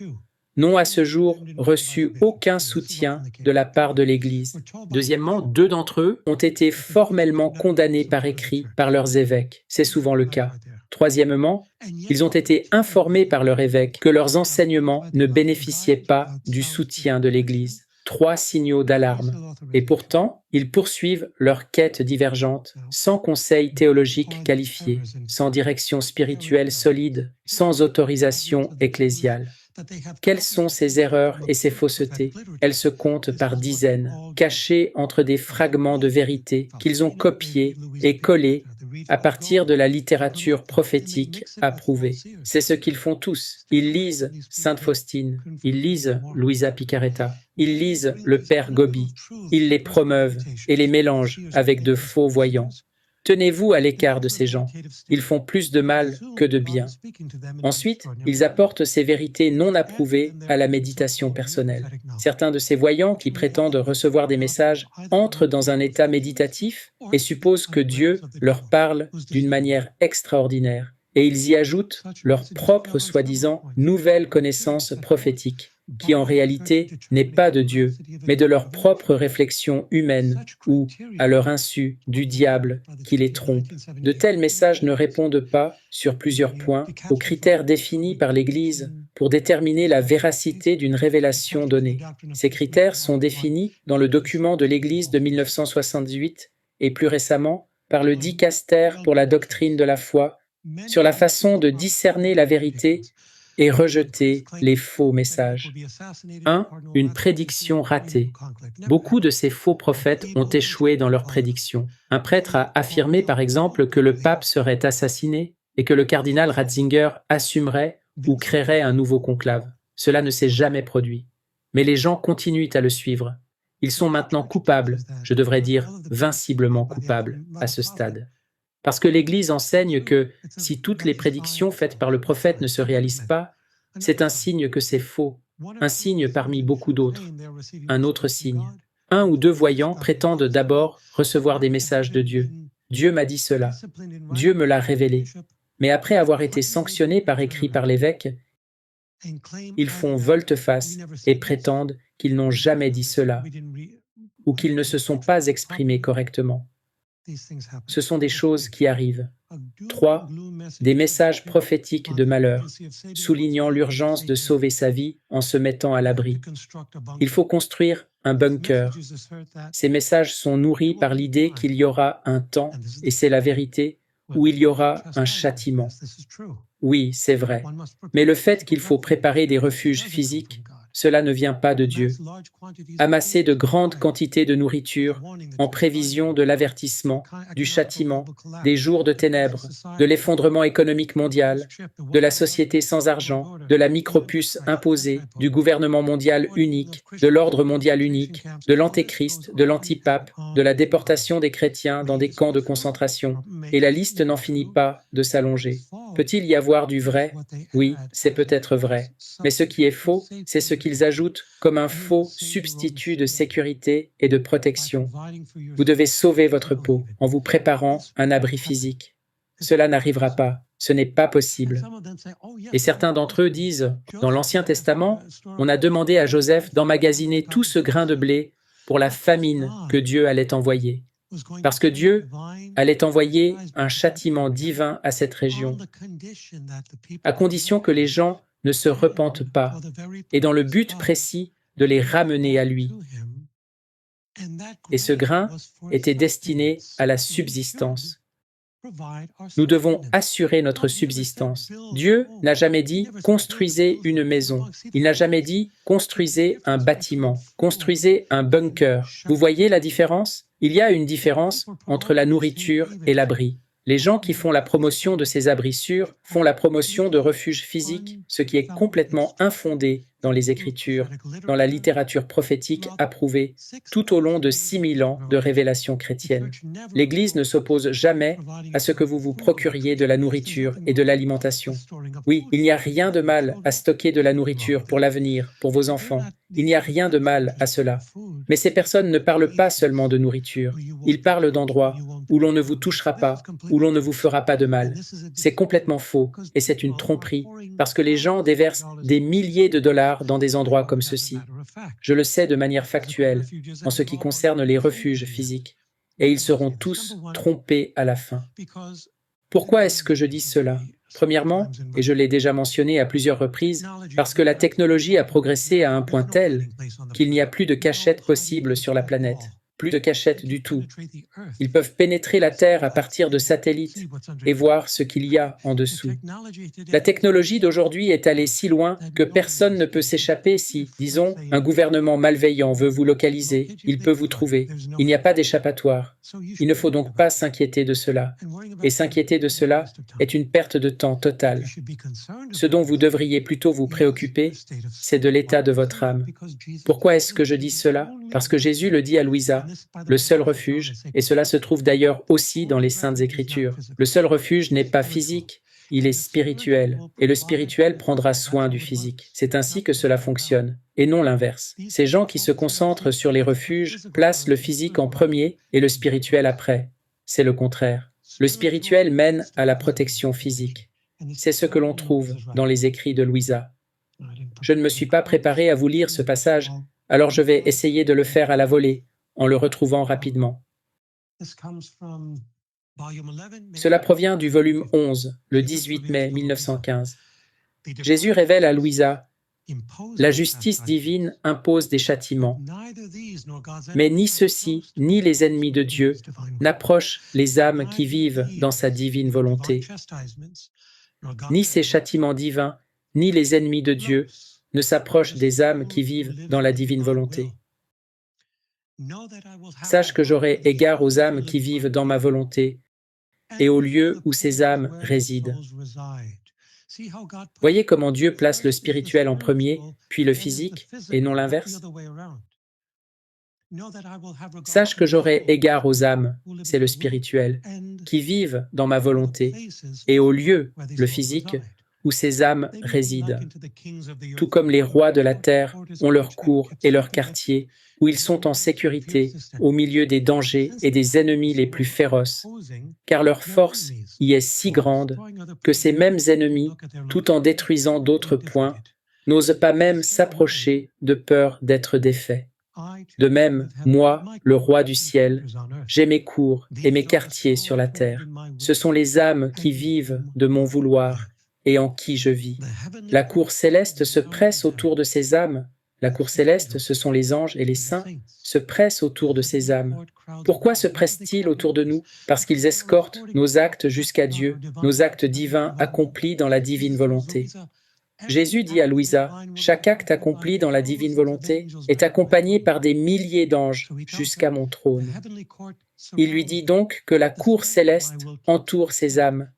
n'ont à ce jour reçu aucun soutien de la part de l'Église. Deuxièmement, 2 d'entre eux ont été formellement condamnés par écrit par leurs évêques. C'est souvent le cas. Troisièmement, ils ont été informés par leur évêque que leurs enseignements ne bénéficiaient pas du soutien de l'Église. 3 signaux d'alarme. Et pourtant, ils poursuivent leur quête divergente, sans conseil théologique qualifié, sans direction spirituelle solide, sans autorisation ecclésiale. Quelles sont ces erreurs et ces faussetés? Elles se comptent par dizaines, cachées entre des fragments de vérité qu'ils ont copiés et collés à partir de la littérature prophétique approuvée. C'est ce qu'ils font tous. Ils lisent Sainte Faustine, ils lisent Luisa Picaretta, ils lisent le Père Gobi, ils les promeuvent et les mélangent avec de faux voyants. Tenez-vous à l'écart de ces gens. Ils font plus de mal que de bien. Ensuite, ils apportent ces vérités non approuvées à la méditation personnelle. Certains de ces voyants qui prétendent recevoir des messages entrent dans un état méditatif et supposent que Dieu leur parle d'une manière extraordinaire. Et ils y ajoutent leur propre soi-disant nouvelle connaissance prophétique, qui en réalité n'est pas de Dieu, mais de leur propre réflexion humaine ou, à leur insu, du diable qui les trompe. De tels messages ne répondent pas, sur plusieurs points, aux critères définis par l'Église pour déterminer la véracité d'une révélation donnée. Ces critères sont définis dans le document de l'Église de 1978 et plus récemment par le Dicaster pour la doctrine de la foi sur la façon de discerner la vérité et rejeter les faux messages. 1. Une prédiction ratée. Beaucoup de ces faux prophètes ont échoué dans leurs prédictions. Un prêtre a affirmé par exemple que le pape serait assassiné et que le cardinal Ratzinger assumerait ou créerait un nouveau conclave. Cela ne s'est jamais produit. Mais les gens continuent à le suivre. Ils sont maintenant coupables, je devrais dire vinciblement coupables, à ce stade. Parce que l'Église enseigne que si toutes les prédictions faites par le prophète ne se réalisent pas, c'est un signe que c'est faux, un signe parmi beaucoup d'autres, un autre signe. 1 ou 2 voyants prétendent d'abord recevoir des messages de Dieu. Dieu m'a dit cela, Dieu me l'a révélé. Mais après avoir été sanctionnés par écrit par l'évêque, ils font volte-face et prétendent qu'ils n'ont jamais dit cela ou qu'ils ne se sont pas exprimés correctement. Ce sont des choses qui arrivent. 3. Des messages prophétiques de malheur, soulignant l'urgence de sauver sa vie en se mettant à l'abri. Il faut construire un bunker. Ces messages sont nourris par l'idée qu'il y aura un temps, et c'est la vérité, où il y aura un châtiment. Oui, c'est vrai. Mais le fait qu'il faut préparer des refuges physiques, cela ne vient pas de Dieu. Amasser de grandes quantités de nourriture en prévision de l'avertissement, du châtiment, des jours de ténèbres, de l'effondrement économique mondial, de la société sans argent, de la micropuce imposée, du gouvernement mondial unique, de l'ordre mondial unique, de l'antéchrist, de l'antipape, de la déportation des chrétiens dans des camps de concentration. Et la liste n'en finit pas de s'allonger. Peut-il y avoir du vrai? Oui, c'est peut-être vrai. Mais ce qui est faux, c'est ce qu'ils ajoutent comme un faux substitut de sécurité et de protection. Vous devez sauver votre peau en vous préparant un abri physique. Cela n'arrivera pas, ce n'est pas possible. Et certains d'entre eux disent, dans l'Ancien Testament, on a demandé à Joseph d'emmagasiner tout ce grain de blé pour la famine que Dieu allait envoyer. Parce que Dieu allait envoyer un châtiment divin à cette région, à condition que les gens ne se repentent pas, et dans le but précis de les ramener à lui. Et ce grain était destiné à la subsistance. Nous devons assurer notre subsistance. Dieu n'a jamais dit « construisez une maison ». Il n'a jamais dit « construisez un bâtiment »,« construisez un bunker ». Vous voyez la différence? Il y a une différence entre la nourriture et l'abri. Les gens qui font la promotion de ces abris sûrs font la promotion de refuges physiques, ce qui est complètement infondé dans les Écritures, dans la littérature prophétique approuvée tout au long de 6000 ans de révélation chrétienne. L'Église ne s'oppose jamais à ce que vous vous procuriez de la nourriture et de l'alimentation. Oui, il n'y a rien de mal à stocker de la nourriture pour l'avenir, pour vos enfants. Il n'y a rien de mal à cela. Mais ces personnes ne parlent pas seulement de nourriture, ils parlent d'endroits où l'on ne vous touchera pas, où l'on ne vous fera pas de mal. C'est complètement faux et c'est une tromperie, parce que les gens déversent des milliers de dollars dans des endroits comme ceux-ci. Je le sais de manière factuelle, en ce qui concerne les refuges physiques, et ils seront tous trompés à la fin. Pourquoi est-ce que je dis cela? Premièrement, et je l'ai déjà mentionné à plusieurs reprises, parce que la technologie a progressé à un point tel qu'il n'y a plus de cachette possible sur la planète. Plus de cachette du tout. Ils peuvent pénétrer la Terre à partir de satellites et voir ce qu'il y a en dessous. La technologie d'aujourd'hui est allée si loin que personne ne peut s'échapper si, disons, un gouvernement malveillant veut vous localiser, il peut vous trouver. Il n'y a pas d'échappatoire. Il ne faut donc pas s'inquiéter de cela. Et s'inquiéter de cela est une perte de temps totale. Ce dont vous devriez plutôt vous préoccuper, c'est de l'état de votre âme. Pourquoi est-ce que je dis cela? Parce que Jésus le dit à Louisa, le seul refuge, et cela se trouve d'ailleurs aussi dans les Saintes Écritures, le seul refuge n'est pas physique, il est spirituel, et le spirituel prendra soin du physique. C'est ainsi que cela fonctionne, et non l'inverse. Ces gens qui se concentrent sur les refuges placent le physique en premier et le spirituel après. C'est le contraire. Le spirituel mène à la protection physique. C'est ce que l'on trouve dans les écrits de Louisa. Je ne me suis pas préparé à vous lire ce passage, alors je vais essayer de le faire à la volée, en le retrouvant rapidement. Cela provient du volume 11, le 18 mai 1915. Jésus révèle à Louisa « La justice divine impose des châtiments, mais ni ceux-ci, ni les ennemis de Dieu n'approchent les âmes qui vivent dans sa divine volonté. Ni ces châtiments divins, ni les ennemis de Dieu ne s'approchent des âmes qui vivent dans la divine volonté. Sache que j'aurai égard aux âmes qui vivent dans ma volonté et au lieu où ces âmes résident. » Voyez comment Dieu place le spirituel en premier, puis le physique, et non l'inverse? Sache que j'aurai égard aux âmes, c'est le spirituel, qui vivent dans ma volonté, et au lieu, le physique, où ces âmes résident. Tout comme les rois de la terre ont leur cour et leur quartier, où ils sont en sécurité au milieu des dangers et des ennemis les plus féroces, car leur force y est si grande que ces mêmes ennemis, tout en détruisant d'autres points, n'osent pas même s'approcher de peur d'être défaits. De même, moi, le roi du ciel, j'ai mes cours et mes quartiers sur la terre. Ce sont les âmes qui vivent de mon vouloir et en qui je vis. La cour céleste se presse autour de ces âmes. La cour céleste, ce sont les anges et les saints, se pressent autour de ces âmes. Pourquoi se pressent-ils autour de nous? Parce qu'ils escortent nos actes jusqu'à Dieu, nos actes divins accomplis dans la divine volonté. Jésus dit à Louisa, « Chaque acte accompli dans la divine volonté est accompagné par des milliers d'anges jusqu'à mon trône. » Il lui dit donc que la cour céleste entoure ces âmes,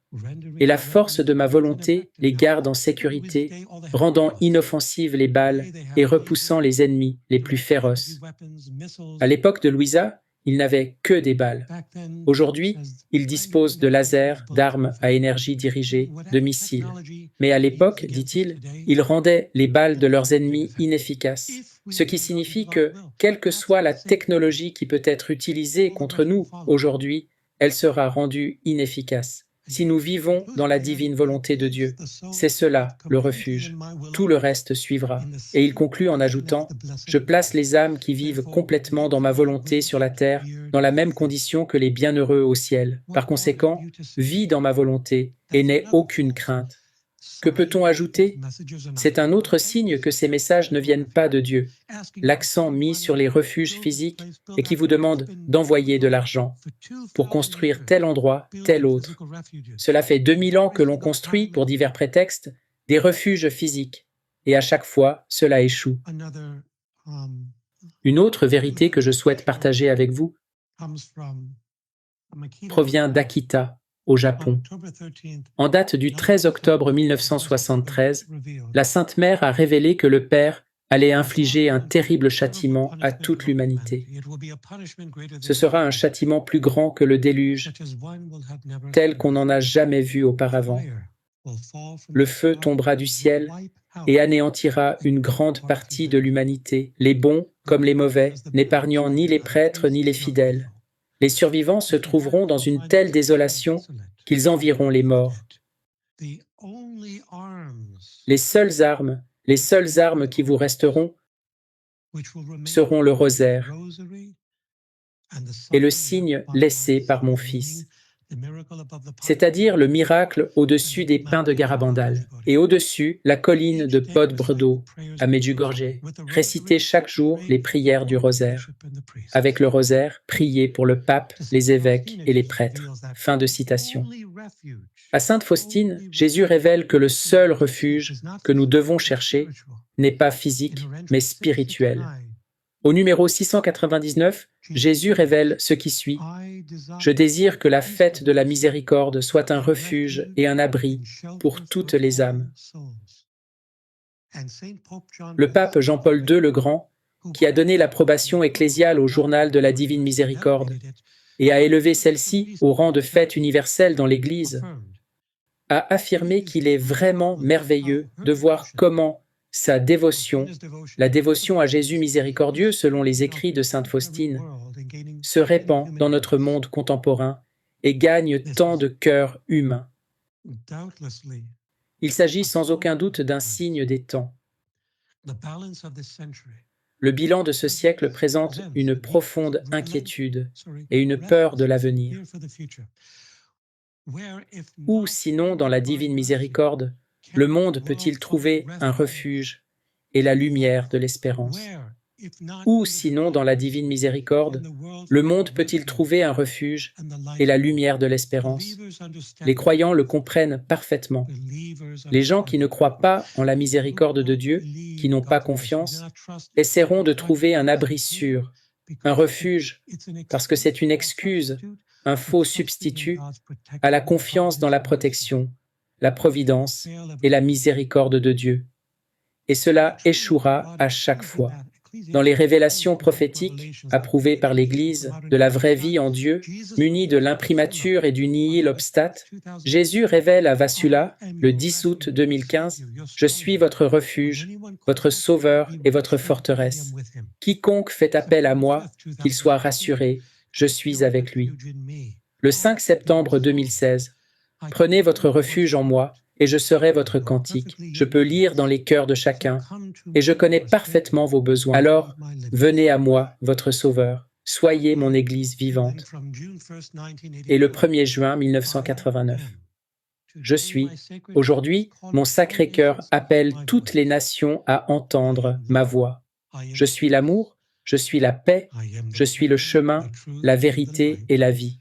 et la force de ma volonté les garde en sécurité, rendant inoffensives les balles et repoussant les ennemis les plus féroces. À l'époque de Louisa, il n'avait que des balles. Aujourd'hui, il dispose de lasers, d'armes à énergie dirigée, de missiles. Mais à l'époque, dit-il, il rendait les balles de leurs ennemis inefficaces. Ce qui signifie que, quelle que soit la technologie qui peut être utilisée contre nous aujourd'hui, elle sera rendue inefficace. Si nous vivons dans la divine volonté de Dieu, c'est cela, le refuge. Tout le reste suivra. Et il conclut en ajoutant, « Je place les âmes qui vivent complètement dans ma volonté sur la terre, dans la même condition que les bienheureux au ciel. Par conséquent, vis dans ma volonté et n'aie aucune crainte. » Que peut-on ajouter? C'est un autre signe que ces messages ne viennent pas de Dieu. L'accent mis sur les refuges physiques et qui vous demande d'envoyer de l'argent pour construire tel endroit, tel autre. Cela fait 2000 ans que l'on construit, pour divers prétextes, des refuges physiques. Et à chaque fois, cela échoue. Une autre vérité que je souhaite partager avec vous provient d'Akita, au Japon. En date du 13 octobre 1973, la Sainte Mère a révélé que le Père allait infliger un terrible châtiment à toute l'humanité. Ce sera un châtiment plus grand que le déluge, tel qu'on n'en a jamais vu auparavant. Le feu tombera du ciel et anéantira une grande partie de l'humanité, les bons comme les mauvais, n'épargnant ni les prêtres ni les fidèles. Les survivants se trouveront dans une telle désolation qu'ils envieront les morts. Les seules armes qui vous resteront seront le rosaire et le signe laissé par mon Fils, c'est-à-dire le miracle au-dessus des pins de Garabandal, et au-dessus la colline de Podbrdo, à Medjugorje. Récitez chaque jour les prières du rosaire. Avec le rosaire, priez pour le pape, les évêques et les prêtres. Fin de citation. À Sainte Faustine, Jésus révèle que le seul refuge que nous devons chercher n'est pas physique, mais spirituel. Au numéro 699, Jésus révèle ce qui suit. « Je désire que la fête de la miséricorde soit un refuge et un abri pour toutes les âmes. » Le pape Jean-Paul II le Grand, qui a donné l'approbation ecclésiale au journal de la Divine Miséricorde et a élevé celle-ci au rang de fête universelle dans l'Église, a affirmé qu'il est vraiment merveilleux de voir comment sa dévotion, la dévotion à Jésus miséricordieux selon les écrits de Sainte Faustine, se répand dans notre monde contemporain et gagne tant de cœurs humains. Il s'agit sans aucun doute d'un signe des temps. Le bilan de ce siècle présente une profonde inquiétude et une peur de l'avenir. Où, sinon dans la divine miséricorde, le monde peut-il trouver un refuge et la lumière de l'espérance? Où, sinon dans la divine miséricorde, le monde peut-il trouver un refuge et la lumière de l'espérance? Les croyants le comprennent parfaitement. Les gens qui ne croient pas en la miséricorde de Dieu, qui n'ont pas confiance, essaieront de trouver un abri sûr, un refuge, parce que c'est une excuse, un faux substitut à la confiance dans la protection, la providence et la miséricorde de Dieu. Et cela échouera à chaque fois. Dans les révélations prophétiques, approuvées par l'Église, de la vraie vie en Dieu, munie de l'imprimatur et du nihil obstate, Jésus révèle à Vassula, le 10 août 2015, « Je suis votre refuge, votre sauveur et votre forteresse. Quiconque fait appel à moi, qu'il soit rassuré, je suis avec lui. » Le 5 septembre 2016, « Prenez votre refuge en moi, et je serai votre cantique. Je peux lire dans les cœurs de chacun, et je connais parfaitement vos besoins. Alors, venez à moi, votre Sauveur. Soyez mon Église vivante. » Et le 1er juin 1989. Je suis, aujourd'hui, mon Sacré-Cœur appelle toutes les nations à entendre ma voix. Je suis l'amour, je suis la paix, je suis le chemin, la vérité et la vie.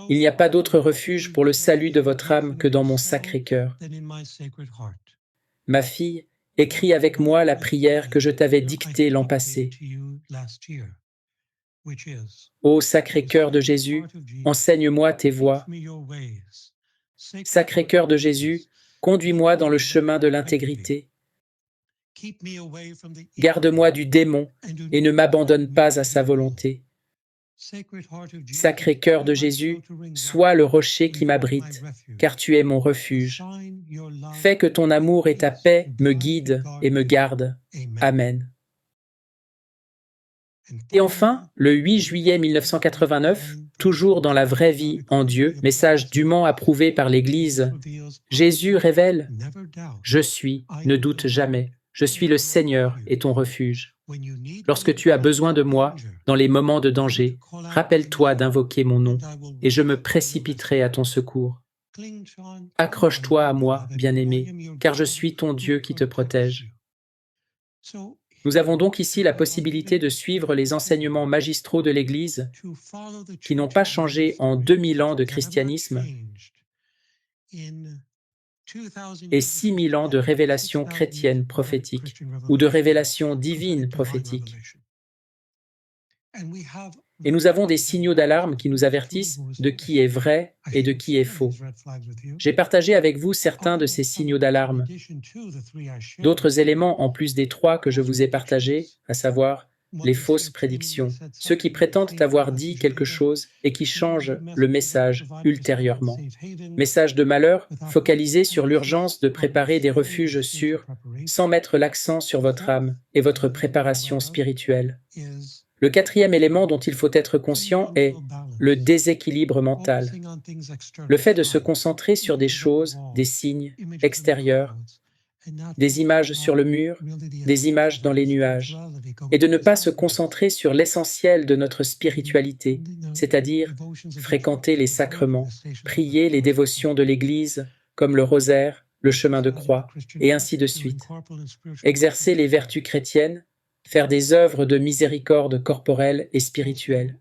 Il n'y a pas d'autre refuge pour le salut de votre âme que dans mon Sacré-Cœur. Ma fille, écris avec moi la prière que je t'avais dictée l'an passé. Ô Sacré-Cœur de Jésus, enseigne-moi tes voies. Sacré-Cœur de Jésus, conduis-moi dans le chemin de l'intégrité. Garde-moi du démon et ne m'abandonne pas à sa volonté. Sacré-Cœur de Jésus, sois le rocher qui m'abrite, car tu es mon refuge. Fais que ton amour et ta paix me guident et me gardent. Amen. Et enfin, le 8 juillet 1989, toujours dans la vraie vie en Dieu, message dûment approuvé par l'Église, Jésus révèle « Je suis, ne doute jamais, je suis le Seigneur et ton refuge. Lorsque tu as besoin de moi, dans les moments de danger, rappelle-toi d'invoquer mon nom, et je me précipiterai à ton secours. Accroche-toi à moi, bien-aimé, car je suis ton Dieu qui te protège. » Nous avons donc ici la possibilité de suivre les enseignements magistraux de l'Église qui n'ont pas changé en 2000 ans de christianisme et 6000 ans de révélation chrétienne prophétique ou de révélation divine prophétique. Et nous avons des signaux d'alarme qui nous avertissent de qui est vrai et de qui est faux. J'ai partagé avec vous certains de ces signaux d'alarme. D'autres éléments en plus des 3 que je vous ai partagés, à savoir les fausses prédictions, ceux qui prétendent avoir dit quelque chose et qui changent le message ultérieurement. Message de malheur focalisé sur l'urgence de préparer des refuges sûrs sans mettre l'accent sur votre âme et votre préparation spirituelle. Le quatrième élément dont il faut être conscient est le déséquilibre mental, le fait de se concentrer sur des choses, des signes extérieurs, des images sur le mur, des images dans les nuages, et de ne pas se concentrer sur l'essentiel de notre spiritualité, c'est-à-dire fréquenter les sacrements, prier les dévotions de l'Église, comme le rosaire, le chemin de croix, et ainsi de suite, exercer les vertus chrétiennes, faire des œuvres de miséricorde corporelle et spirituelle.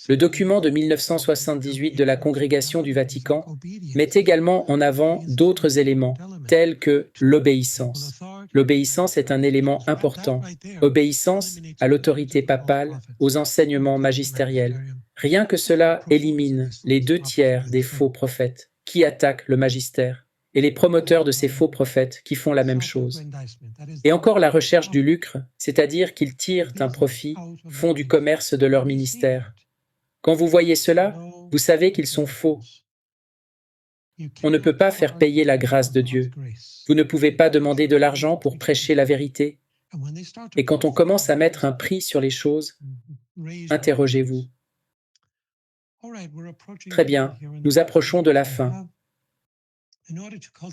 Le document de 1978 de la Congrégation du Vatican met également en avant d'autres éléments, tels que l'obéissance. L'obéissance est un élément important. Obéissance à l'autorité papale, aux enseignements magistériels. Rien que cela élimine les 2/3 des faux prophètes qui attaquent le magistère et les promoteurs de ces faux prophètes qui font la même chose. Et encore la recherche du lucre, c'est-à-dire qu'ils tirent un profit, font du commerce de leur ministère. Quand vous voyez cela, vous savez qu'ils sont faux. On ne peut pas faire payer la grâce de Dieu. Vous ne pouvez pas demander de l'argent pour prêcher la vérité. Et quand on commence à mettre un prix sur les choses, interrogez-vous. Très bien, nous approchons de la fin.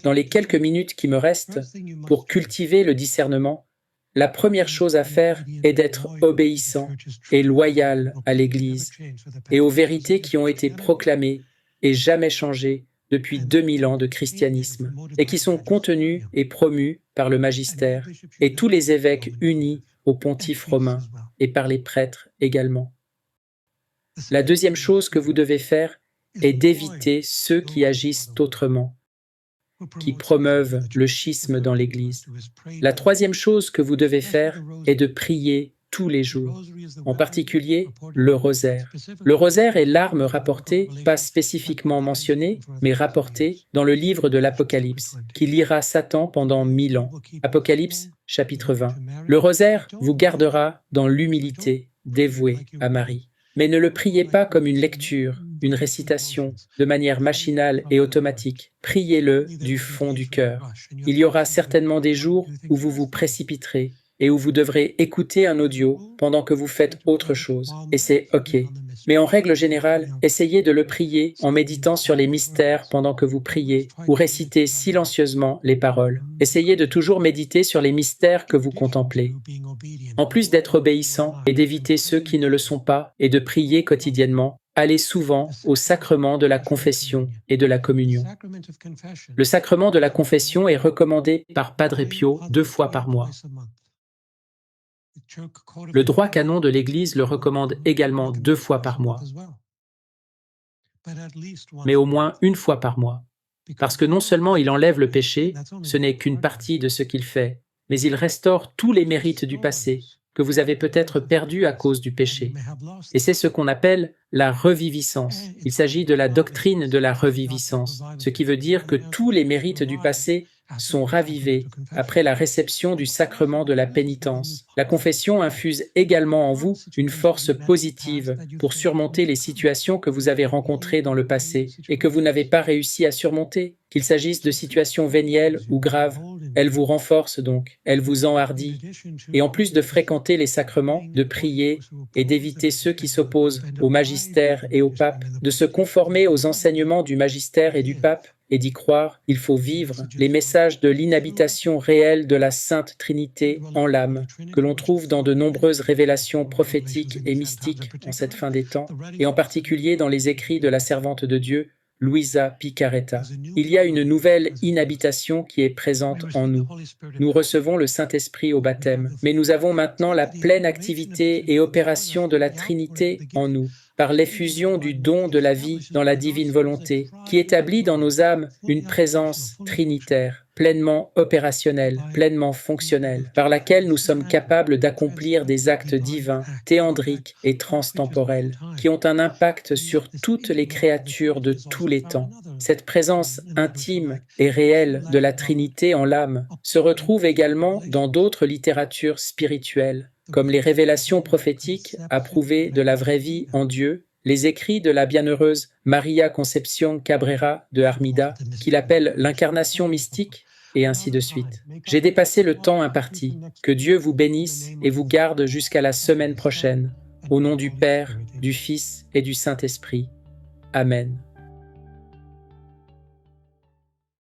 Dans les quelques minutes qui me restent, pour cultiver le discernement, la première chose à faire est d'être obéissant et loyal à l'Église et aux vérités qui ont été proclamées et jamais changées depuis 2000 ans de christianisme et qui sont contenues et promues par le magistère et tous les évêques unis au pontife romain et par les prêtres également. La deuxième chose que vous devez faire est d'éviter ceux qui agissent autrement, qui promeuvent le schisme dans l'Église. La troisième chose que vous devez faire est de prier tous les jours, en particulier le rosaire. Le rosaire est l'arme rapportée, pas spécifiquement mentionnée, mais rapportée dans le livre de l'Apocalypse, qui lira Satan pendant 1000 ans. Apocalypse, chapitre 20. Le rosaire vous gardera dans l'humilité, dévouée à Marie. Mais ne le priez pas comme une lecture, une récitation, de manière machinale et automatique. Priez-le du fond du cœur. Il y aura certainement des jours où vous vous précipiterez et où vous devrez écouter un audio pendant que vous faites autre chose, et c'est OK. Mais en règle générale, essayez de le prier en méditant sur les mystères pendant que vous priez ou récitez silencieusement les paroles. Essayez de toujours méditer sur les mystères que vous contemplez. En plus d'être obéissant et d'éviter ceux qui ne le sont pas et de prier quotidiennement, allez souvent au sacrement de la confession et de la communion. Le sacrement de la confession est recommandé par Padre Pio 2 fois par mois. Le droit canon de l'Église le recommande également 2 fois par mois, mais au moins 1 fois par mois, parce que non seulement il enlève le péché, ce n'est qu'une partie de ce qu'il fait, mais il restaure tous les mérites du passé, que vous avez peut-être perdus à cause du péché. Et c'est ce qu'on appelle la reviviscence. Il s'agit de la doctrine de la reviviscence, ce qui veut dire que tous les mérites du passé sont ravivés après la réception du sacrement de la pénitence. La confession infuse également en vous une force positive pour surmonter les situations que vous avez rencontrées dans le passé et que vous n'avez pas réussi à surmonter, qu'il s'agisse de situations vénielles ou graves. Elle vous renforce donc, elle vous enhardit. Et en plus de fréquenter les sacrements, de prier et d'éviter ceux qui s'opposent au magistère et au pape, de se conformer aux enseignements du magistère et du pape, et d'y croire, il faut vivre les messages de l'inhabitation réelle de la Sainte Trinité en l'âme, que l'on trouve dans de nombreuses révélations prophétiques et mystiques en cette fin des temps, et en particulier dans les écrits de la servante de Dieu, Luisa Picaretta. Il y a une nouvelle inhabitation qui est présente en nous. Nous recevons le Saint-Esprit au baptême, mais nous avons maintenant la pleine activité et opération de la Trinité en nous. par l'effusion du don de la vie dans la divine volonté, qui établit dans nos âmes une présence trinitaire, pleinement opérationnelle, pleinement fonctionnelle, par laquelle nous sommes capables d'accomplir des actes divins, théandriques et transtemporels, qui ont un impact sur toutes les créatures de tous les temps. Cette présence intime et réelle de la Trinité en l'âme se retrouve également dans d'autres littératures spirituelles, comme les révélations prophétiques approuvées de la vraie vie en Dieu, les écrits de la bienheureuse Maria Concepción Cabrera de Armida, qu'il appelle l'incarnation mystique, et ainsi de suite. J'ai dépassé le temps imparti. Que Dieu vous bénisse et vous garde jusqu'à la semaine prochaine. Au nom du Père, du Fils et du Saint-Esprit. Amen.